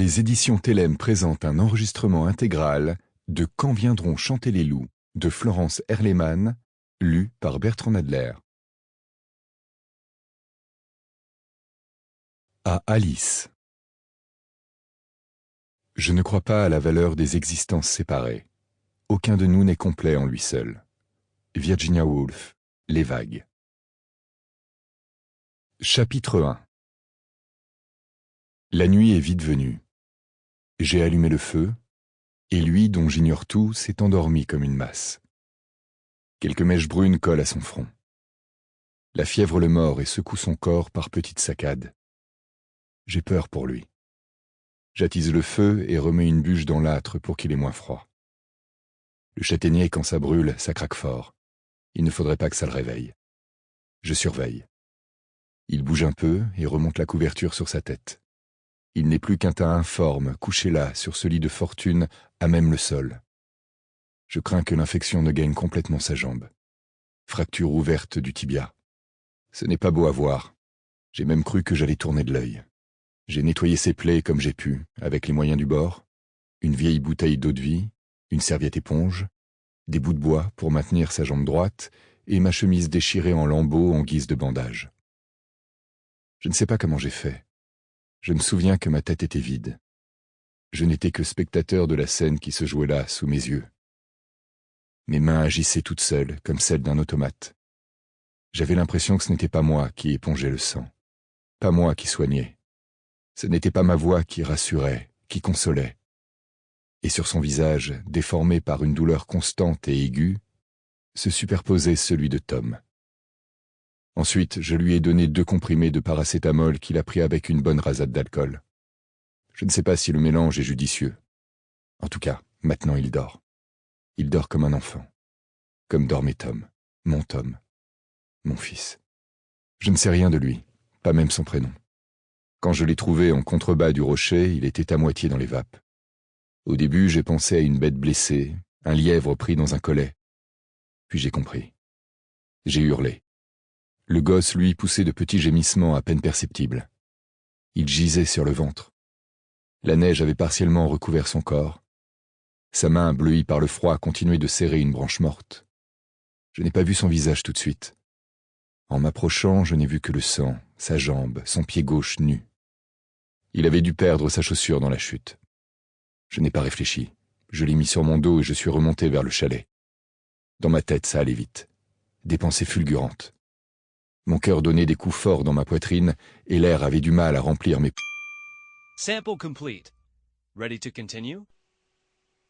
Les éditions Télème présentent un enregistrement intégral de Quand viendront chanter les loups de Florence Herlemann, lu par Bertrand Nadler. À Alice. Je ne crois pas à la valeur des existences séparées. Aucun de nous n'est complet en lui seul. Virginia Woolf, Les Vagues. Chapitre 1. La nuit est vite venue. J'ai allumé le feu, et lui, dont j'ignore tout, s'est endormi comme une masse. Quelques mèches brunes collent à son front. La fièvre le mord et secoue son corps par petites saccades. J'ai peur pour lui. J'attise le feu et remets une bûche dans l'âtre pour qu'il ait moins froid. Le châtaignier, quand ça brûle, ça craque fort. Il ne faudrait pas que ça le réveille. Je surveille. Il bouge un peu et remonte la couverture sur sa tête. Il n'est plus qu'un tas informe, couché là, sur ce lit de fortune, à même le sol. Je crains que l'infection ne gagne complètement sa jambe. Fracture ouverte du tibia. Ce n'est pas beau à voir. J'ai même cru que j'allais tourner de l'œil. J'ai nettoyé ses plaies comme j'ai pu, avec les moyens du bord, une vieille bouteille d'eau-de-vie, une serviette éponge, des bouts de bois pour maintenir sa jambe droite et ma chemise déchirée en lambeaux en guise de bandage. Je ne sais pas comment j'ai fait. Je me souviens que ma tête était vide. Je n'étais que spectateur de la scène qui se jouait là, sous mes yeux. Mes mains agissaient toutes seules, comme celles d'un automate. J'avais l'impression que ce n'était pas moi qui épongeais le sang, pas moi qui soignais. Ce n'était pas ma voix qui rassurait, qui consolait. Et sur son visage, déformé par une douleur constante et aiguë, se superposait celui de Tom. Ensuite, je lui ai donné 2 comprimés de paracétamol qu'il a pris avec une bonne rasade d'alcool. Je ne sais pas si le mélange est judicieux. En tout cas, maintenant il dort. Il dort comme un enfant. Comme dormait Tom, mon fils. Je ne sais rien de lui, pas même son prénom. Quand je l'ai trouvé en contrebas du rocher, il était à moitié dans les vapes. Au début, j'ai pensé à une bête blessée, un lièvre pris dans un collet. Puis j'ai compris. J'ai hurlé. Le gosse, lui, poussait de petits gémissements à peine perceptibles. Il gisait sur le ventre. La neige avait partiellement recouvert son corps. Sa main, bleuie par le froid, continuait de serrer une branche morte. Je n'ai pas vu son visage tout de suite. En m'approchant, je n'ai vu que le sang, sa jambe, son pied gauche nu. Il avait dû perdre sa chaussure dans la chute. Je n'ai pas réfléchi. Je l'ai mis sur mon dos et je suis remonté vers le chalet. Dans ma tête, ça allait vite. Des pensées fulgurantes. Mon cœur donnait des coups forts dans ma poitrine et l'air avait du mal à remplir mes... Sample complete. Ready to continue?